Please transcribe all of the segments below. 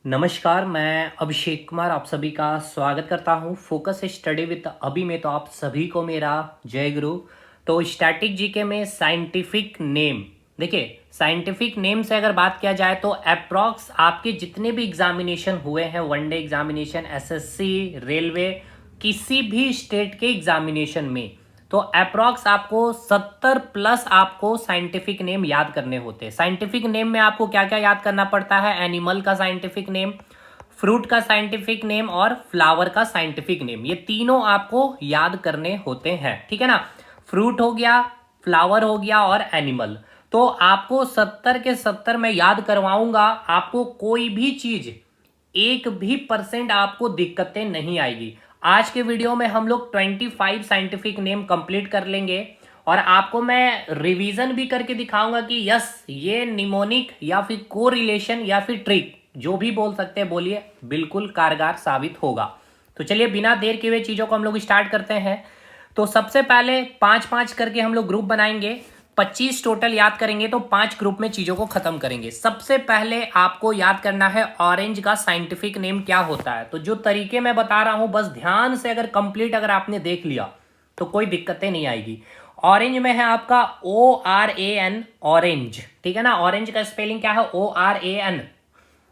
नमस्कार, मैं अभिषेक कुमार आप सभी का स्वागत करता हूँ फोकस स्टडी विद अभी में। तो आप सभी को मेरा जय गुरु। तो स्टैटिक जीके में साइंटिफिक नेम, देखिए साइंटिफिक नेम से अगर बात किया जाए तो अप्रॉक्स आपके जितने भी एग्जामिनेशन हुए हैं, वनडे एग्जामिनेशन, एसएससी, रेलवे, किसी भी स्टेट के एग्जामिनेशन में, तो अप्रॉक्स आपको 70 प्लस आपको साइंटिफिक नेम याद करने होते हैं। साइंटिफिक नेम में आपको क्या क्या याद करना पड़ता है? एनिमल का साइंटिफिक नेम, फ्रूट का साइंटिफिक नेम और फ्लावर का साइंटिफिक नेम, ये तीनों आपको याद करने होते हैं, ठीक है ना। फ्रूट हो गया, फ्लावर हो गया और एनिमल। तो आपको 70 के 70 मैं याद करवाऊंगा। आपको कोई भी चीज एक भी परसेंट आपको दिक्कतें नहीं आएगी। आज के वीडियो में हम लोग 25 साइंटिफिक नेम कंप्लीट कर लेंगे और आपको मैं रिवीजन भी करके दिखाऊंगा कि यस ये निमोनिक या फिर कोरिलेशन या फिर ट्रिक, जो भी बोल सकते हैं बोलिए, बिल्कुल कारगर साबित होगा। तो चलिए बिना देर किए हुए चीज़ों को हम लोग स्टार्ट करते हैं। तो सबसे पहले 5-5 करके हम लोग ग्रुप बनाएंगे। 25 टोटल याद करेंगे तो 5 ग्रुप में चीज़ों को खत्म करेंगे। सबसे पहले आपको याद करना है ऑरेंज का साइंटिफिक नेम क्या होता है। तो जो तरीके मैं बता रहा हूं बस ध्यान से अगर कंप्लीट अगर आपने देख लिया तो कोई दिक्कतें नहीं आएगी। ऑरेंज में है आपका ORAN, ऑरेंज, ठीक है ना। ऑरेंज का स्पेलिंग क्या है? ORAN।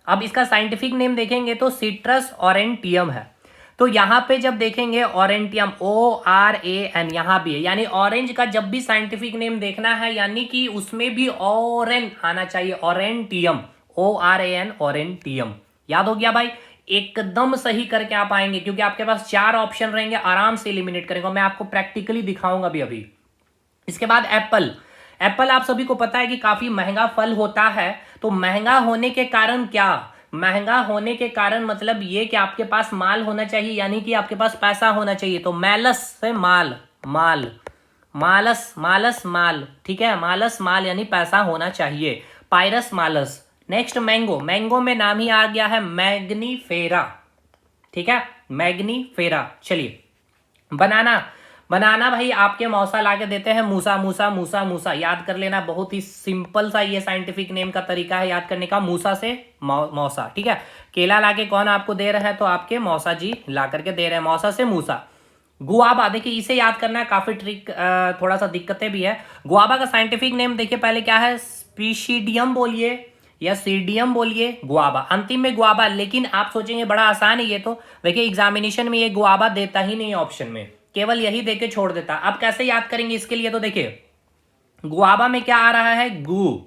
अब इसका साइंटिफिक नेम देखेंगे तो सिट्रस ऑरेंटियम है। तो यहां पे जब देखेंगे ऑरेंटियम, ORAN यहां भी है, यानी ऑरेंज का जब भी साइंटिफिक नेम देखना है यानी कि उसमें भी ऑरेन आना चाहिए, ऑरेंटियम, ORAN, ऑरेंटियम। याद हो गया भाई? एकदम सही करके आप आएंगे क्योंकि आपके पास 4 ऑप्शन रहेंगे, आराम से एलिमिनेट करेंगे। मैं आपको प्रैक्टिकली दिखाऊंगा भी अभी। इसके बाद एप्पल। एप्पल आप सभी को पता है कि काफी महंगा फल होता है। तो महंगा होने के कारण क्या? महंगा होने के कारण मतलब ये कि आपके पास माल होना चाहिए, यानी कि आपके पास पैसा होना चाहिए। तो मैलस से माल, माल, मालस, मालस माल, ठीक है, मालस माल यानी पैसा होना चाहिए। पायरस मालस। Next mango. मैंगो में नाम ही आ गया है मैग्नीफेरा, ठीक है, मैग्नीफेरा। चलिए बनाना। बनाना भाई आपके मौसा लाके देते हैं, मूसा मूसा मूसा मूसा। याद कर लेना, बहुत ही सिंपल सा ये साइंटिफिक नेम का तरीका है याद करने का, मूसा से मौसा, ठीक है। केला लाके कौन आपको दे रहा है? तो आपके मौसा जी ला करके दे रहे हैं, मौसा से मूसा। गुआबा, देखिए इसे याद करना है, काफी ट्रिक, थोड़ा सा दिक्कतें भी है। गुआबा का साइंटिफिक नेम देखिए पहले क्या है, स्पीशीडियम बोलिए या सीडियम बोलिए, गुआबा, अंतिम में गुआबा। लेकिन आप सोचेंगे बड़ा आसान है ये तो, देखिए एग्जामिनेशन में ये गुआबा देता ही नहीं है ऑप्शन में, केवल यही देके छोड़ देता। अब कैसे याद करेंगे इसके लिए? तो देखिए गुआबा में क्या आ रहा है? गु।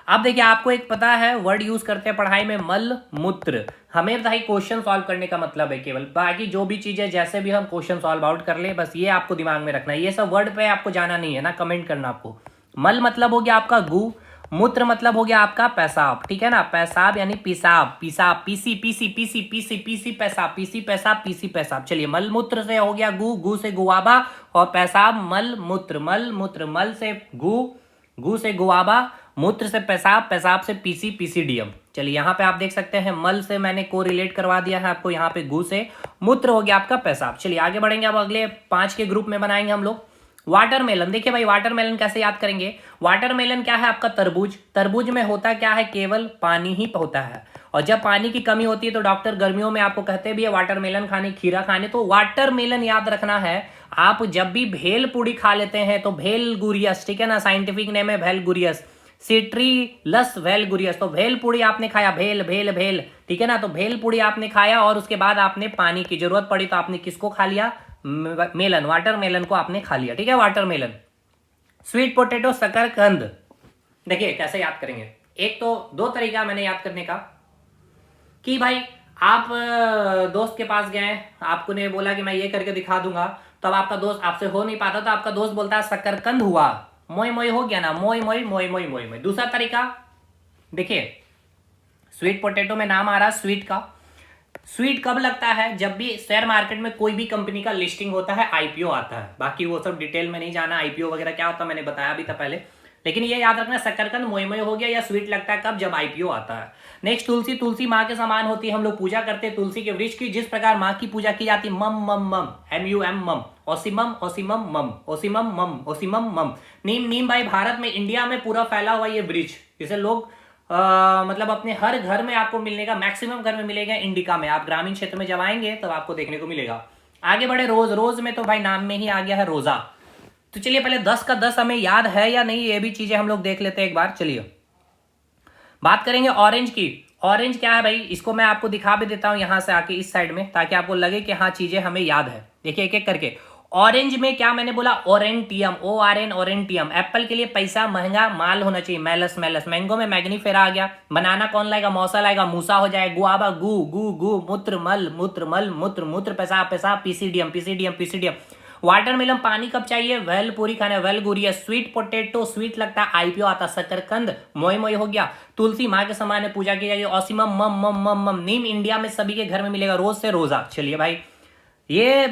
अब देखिए आपको एक पता है वर्ड यूज करते हैं पढ़ाई में, मल मूत्र। हमें भाई क्वेश्चन सॉल्व करने का मतलब है केवल, बाकी जो भी चीजें जैसे भी हम क्वेश्चन सॉल्व आउट कर ले, बस ये आपको दिमाग में रखना है। ये सब वर्ड पे आपको जाना नहीं है ना, कमेंट करना आपको। मल मतलब हो गया आपका गु, मूत्र मतलब हो गया आपका पेशाब, ठीक है ना। पेशाब यानी पिसाब, पिसाब, PC PC PC PC PC पेशाब, पीसी पेशाब, पीसी पेशाब। चलिए मल मूत्र से हो गया गु, गु से गुआबा, और पेशाब मल मूत्र, मल मूत्र, मल से गु, गु से गुआबा, मूत्र से पेशाब, पेशाब से पीसी, पीसीडीएम। चलिए यहाँ पे आप देख सकते हैं मल से मैंने को रिलेट करवा दिया है आपको, यहाँ पे गु से, मूत्र हो गया आपका पेशाब। चलिए आगे बढ़ेंगे, अब अगले 5 के ग्रुप में बनाएंगे हम लोग। वाटरमेलन। देखिए भाई वाटरमेलन कैसे याद करेंगे? वाटरमेलन क्या है आपका? तरबूज। तरबूज में होता क्या है? केवल पानी ही होता है, और जब पानी की कमी होती है तो डॉक्टर गर्मियों में आपको कहते भी है वाटरमेलन खाने, खीरा खाने। तो वाटरमेलन याद रखना है। आप जब भी भेल पूड़ी खा लेते हैं तो भेलगुरियस, ठीक है ना, साइंटिफिक नेम है भेलगुरियस, सिट्रीलस वेलगुरियस। तो भेल पूड़ी आपने खाया, भेल भेल भेल, ठीक है ना। तो भेल पूड़ी आपने खाया और उसके बाद आपने पानी की जरूरत पड़ी तो आपने किसको खा लिया? मेलन, वाटरमेलन को आपने खा लिया, ठीक है, वाटरमेलन। स्वीट पोटैटो, शकरकंद। देखिए कैसे याद करेंगे, एक तो 2 तरीका मैंने याद करने का कि भाई आप दोस्त के पास गए, आपको ने बोला कि मैं ये करके दिखा दूंगा, तो अब आपका दोस्त आपसे हो नहीं पाता तो आपका दोस्त बोलता है शकरकंद हुआ, मोई मोई हो गया ना, मोई मोई मोई मोई मोई मोई। दूसरा तरीका देखिए, स्वीट पोटैटो में नाम आ रहा है स्वीट का। स्वीट कब लगता है? जब भी शेयर मार्केट में कोई भी कंपनी का लिस्टिंग होता है, आईपीओ आता है। बाकी वो सब डिटेल में नहीं जाना, आईपीओ वगैरह क्या होता है मैंने बताया भी था पहले। लेकिन ये याद रखना, शकरकंद मोई मोई हो गया या स्वीट लगता है कब? जब आईपीओ आता है। नेक्स्ट तुलसी। तुलसी माँ के समान होती है, हम लोग पूजा करते हैं तुलसी के वृक्ष की, जिस प्रकार माँ की पूजा की जाती, मम मम मम, MUM मम, ओसिमम ओसिमम मम, ओसिमम मम, ओसिमम मम। नीम। नीम भाई भारत में, इंडिया में पूरा फैला हुआ ये वृक्ष, जिसे लोग मतलब अपने हर घर में आपको मिलने का, मैक्सिमम घर में मिलेगा इंडिका में। आप ग्रामीण क्षेत्र में जब आएंगे तब आपको देखने को मिलेगा। आगे बढ़े, रोज, रोज में तो भाई नाम में ही आ गया है रोजा। तो चलिए पहले 10 का 10 हमें याद है या नहीं, ये भी चीजें हम लोग देख लेते हैं एक बार। चलिए बात करेंगे ऑरेंज की। ऑरेंज क्या है भाई, इसको मैं आपको दिखा भी देता हूं यहां से आके इस साइड में, ताकि आपको लगे कि हाँ चीजें हमें याद है। देखिए एक एक करके। ऑरेंज में क्या मैंने बोला, ओरेंटियम, ORN, ओरेंटियम। एप्पल के लिए पैसा, महंगा माल होना चाहिए, मैलस मैलस। मैंगो में मैग्नीफेरा आ गया। बनाना कौन लाएगा, मौसा लाएगा, मूसा हो जाए। गुआवा, गु गु गु। मूत्र मल, मूत्र मल, मूत्र मूत्र। पेशाब पेशाब, पीसीडीएम पीसीडीएम पीसीडीएम। वाटरमेलन पानी कब चाहिए, वेल पूरी खाने, वेल गुरिया। स्वीट पोटेटो, स्वीट लगता है, आईपीओ आता। शकरकंद, मोय मोय हो गया। तुलसी माँ के समान है, पूजा की जाएगी। ऑसिमम, मम मम मम मम। नीम इंडिया में सभी के घर में मिलेगा, रोज से रोजा। चलिए भाई ये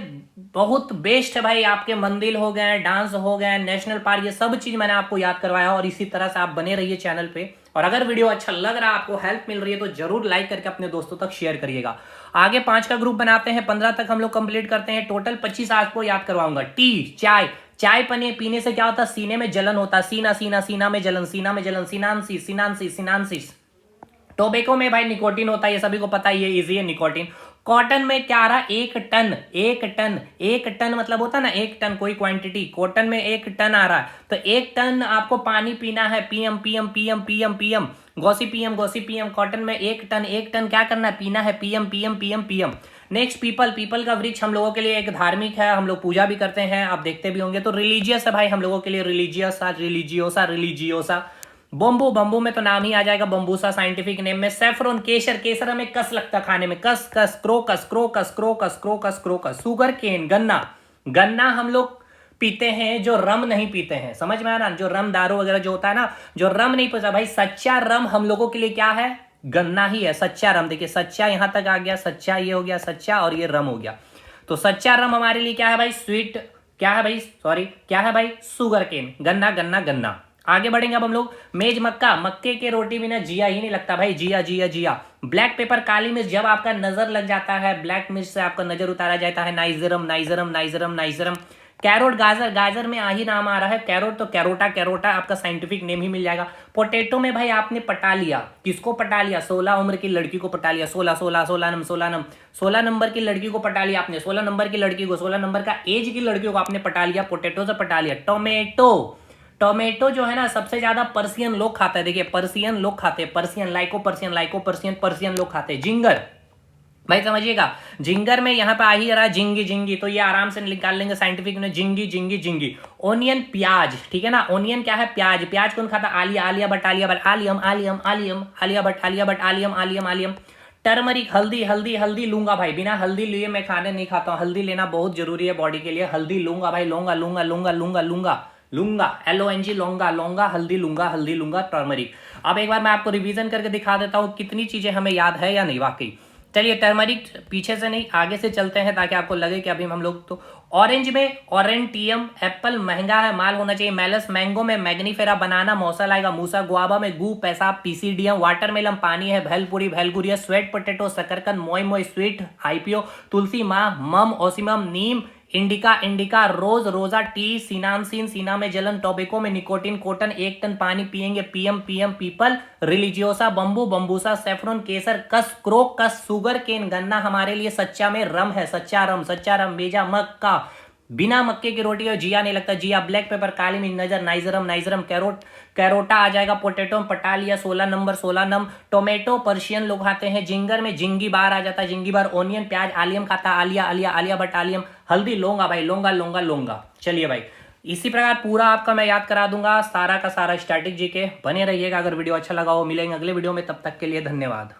बहुत बेस्ट है भाई। आपके मंदिर हो गए, डांस हो गए, नेशनल पार्क, ये सब चीज मैंने आपको याद करवाया। और इसी तरह से आप बने रहिए चैनल पे। और अगर वीडियो अच्छा लग रहा है, आपको हेल्प मिल रही है, तो जरूर लाइक करके अपने दोस्तों तक शेयर करिएगा। आगे 5 का ग्रुप बनाते हैं, 15 तक हम लोग कंप्लीट करते हैं। टोटल 25 आपको याद करवाऊंगा। टी, चाय। चाय पीने से क्या होता है, सीने में जलन होता है। सीना सीना, सीना में जलन, सीना में जलन। सिनानसिस सिनानसिस सिनानसिस। टोबैको में भाई निकोटीन होता है, ये सभी को पता है, ये इजी है निकोटीन। कॉटन में क्या आ रहा है, 1 टन। 1 टन, 1 टन मतलब होता है ना 1 टन, कोई क्वांटिटी। कॉटन में 1 टन आ रहा है, तो 1 टन आपको पानी पीना है। PM PM PM PM PM. गॉसी पीएम। कॉटन में 1 टन, 1 टन क्या करना है, पीना है। PM PM PM PM. Next people. People का वृक्ष हम लोगों के लिए एक धार्मिक है, हम लोग पूजा भी करते हैं, आप देखते भी होंगे। तो रिलीजियस है भाई हम लोगों के लिए, religious, religiosa, religiosa. Bamboo, bamboo में तो नाम ही आ जाएगा बम्बूसा साइंटिफिक नेम में। सेफ्रॉन, केसर, केसर हमें कस लगता खाने में, कस कस। Crocus, crocus crocus crocus crocus. Sugar cane, गन्ना। गन्ना हम लोग पीते हैं जो रम नहीं पीते हैं, समझ में आना, जो रम दारू वगैरह जो होता है ना, जो रम नहीं पीता भाई। सच्चा रम हम लोगों के लिए क्या है, गन्ना ही है, सच्चा रम। देखिए सच्चा यहां तक आ गया, सच्चा ये हो गया सच्चा, और ये रम हो गया। तो सच्चा रम हमारे लिए क्या है भाई, स्वीट। क्या है भाई, सॉरी क्या है भाई, सुगर केन। गन्ना गन्ना गन्ना। आगे बढ़ेंगे अब हम लोग। मेज मक्का, मक्के के रोटी बिना जिया ही नहीं लगता भाई, जिया जिया जिया। ब्लैक पेपर, काली मिर्च, जब आपका नजर लग जाता है, ब्लैक मिर्च से आपका नजर उतारा जाता है। नाइजरम नाइजरम नाइजरम नाइजरम। कैरोट, गाजर, गाजर में आ ही नाम आ रहा है कैरोट, तो कैरोटा, कैरोटा आपका साइंटिफिक नेम ही मिल जाएगा। पोटेटो में भाई आपने पटा लिया, किसको पटा लिया, 16 उम्र की लड़की को पटा लिया। 16 16 16 नंबर, 16 नंबर की लड़की को पटा लिया आपने। 16 नंबर की लड़की को, 16 नंबर का एज की लड़कियों को आपने पटा लिया, पोटेटो से पटा लिया। टोमेटो, टोमेटो जो है ना सबसे ज्यादा पर्सियन लोग खाते हैं। देखिए पर्सियन लोग खाते हैं, पर्सियन, लाइको पर्सियन, लाइको पर्सियन, पर्सियन लोग खाते हैं। जिंगर भाई समझिएगा, जिंगर में यहां पे आ ही रहा है जिंगी जिंगी, तो ये आराम से निकाल लेंगे साइंटिफिक में, जिंगी जिंगी जिंगी। ओनियन, प्याज, ठीक है ना। ओनियन क्या है, प्याज। प्याज कौन खाता, आलिया, आलिया भट्ट, आलिया भट्ट, आलियम आलियम आलियम, आलिया भट्ट, आलिया भट्ट, आलियम आलियम आलियम। टर्मरिक, हल्दी, हल्दी हल्दी लूंगा भाई, बिना हल्दी लिए मैं खाने नहीं खाता हूं। हल्दी लेना बहुत जरूरी है बॉडी के लिए, हल्दी लूंगा भाई, लूंगा लूंगा लूंगा लूंगा लूंगा लूंगा, LONG, लौंगा लौंगा, हल्दी लूंगा, हल्दी लूंगा, टर्मरिक। अब एक बार मैं आपको रिवीजन करके दिखा देता हूं कितनी चीजें हमें याद है या नहीं वाकई। चलिए टर्मरिक पीछे से नहीं आगे से चलते हैं, ताकि आपको लगे कि अभी हम लोग तो। ऑरेंज में ओरेंटियम, एप्पल महंगा है, माल होना चाहिए, मैलस। मैंगो में मैग्नीफेरा। बनाना मौसा लाएगा, मूसा। गुआवा में गु, पेशाब, पीसीडीएम। वाटरमेलन पानी है, भेलपुरी, भेलगुरिया। स्वेट पोटेटो, शकरकंद, मोय मोय, स्वीट, आईपीओ। तुलसी माँ, मम, ओसिमम, नीम, इंडिका, इंडिका, रोज, रोजा। टी, सिनानसिन, सीना में जलन। टोबैको में निकोटीन। कॉटन, 1 टन पानी पिएंगे, PM PM. Peepal, religiosa. Bamboo, bambusa. Saffron, केसर। कस, क्रोकस, सुगर केन। गन्ना हमारे लिए सच्चा में रम है, सच्चा रम, सच्चा रम। मेजा, मक्का, बिना मक्के की रोटी और जिया नहीं लगता, जिया। ब्लैक पेपर, काली मिर्च, नजर, नाइजरम नाइजरम। कैरोट, कैरोटा आ जाएगा। पोटेटो में पटा लिया, 16 नंबर, 16 नंबर। टोमेटो पर्शियन लोग खाते हैं। जिंगर में जिंगी बार आ जाता है, जिंगी बार। ओनियन, प्याज, आलियम खाता, आलिया आलिया आलिया भट्ट, आलियम। हल्दी लौंगा भाई, लौंगा लौंगा लौंगा। चलिए भाई इसी प्रकार पूरा आपका मैं याद करा दूंगा, सारा का सारा स्टैटिक जीके। बने रहिएगा, अगर वीडियो अच्छा लगा हो। मिलेंगे अगले वीडियो में, तब तक के लिए धन्यवाद।